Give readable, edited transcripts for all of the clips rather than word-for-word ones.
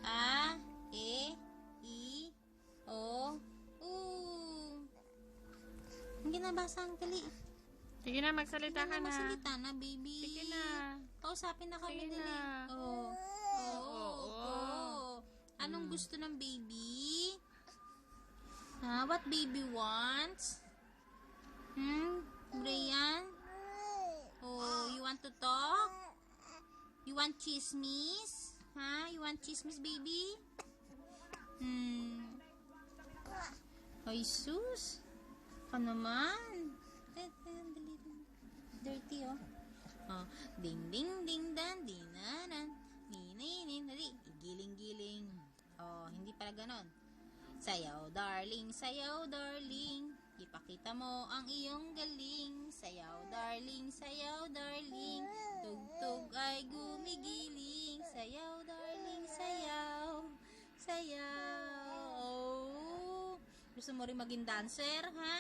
A, E, I, O, U. Hindi nabasa ang dali. Sige na, magsalita ka na. Magsalita na, baby. Sige na. Kausapin na kami, Sige dali. na. Oo. Oo. Anong gusto ng baby? What baby wants? Brian? Oh, you want to talk? You want chismis? You want chismis, baby? Ay, sus. Ka naman. Dirty, oh. Ding, ding, ding, dan, dinanan. Ninainin, dali. Giling-giling. Oh, hindi pala ganon. Sayaw, darling, sayaw, darling. Ipakita mo ang iyong galing. Sayaw, darling, sayaw, darling. Tugtog ay gumigiling. Sayaw, darling, sayaw. Sayaw. Oh. Gusto mo rin maging dancer, ha?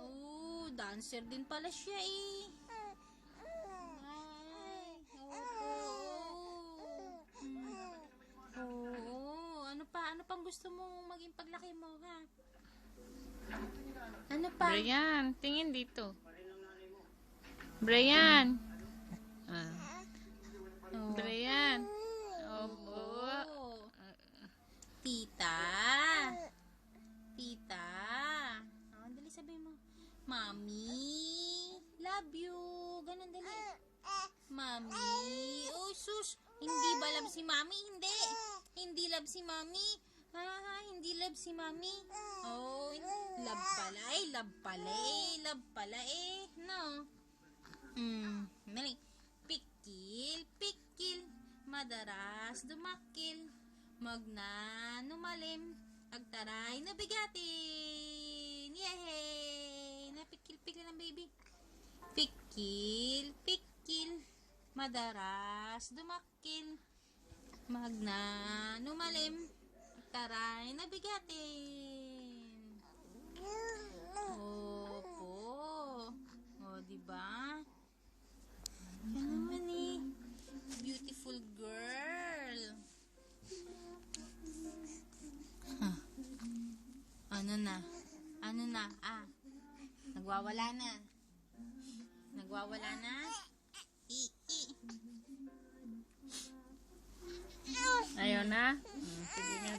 Oh, dancer din pala siya, eh. Ay, ano pang gusto mong maging paglaki mo, ha? Ano pa? Brian, tingin dito. Brian. Brian. Opo. Tita. Tita. Dali sabihin mo. Mami. Love you. Ganun dali. Mami. Oh, sus. Hindi ba love si Mami? Hindi. Hindi love si Mami. Hindi love si Mami. Oh, love pala. Love pala eh. Love pala eh. No. Dali. Pikil, pikil. Madaras dumakil. Magnanumalim. Agtaray na bigatin. Yay! Napikil-pikil ng baby. Pikil, pikil. Madaras dumakil. Magnanumalim. Agtaray na bigatin. Opo. O, diba? Yan naman eh. Beautiful girl. Ano na? Ano na? Nagwawala na. Nagwawala na? Ayaw na? Sige na,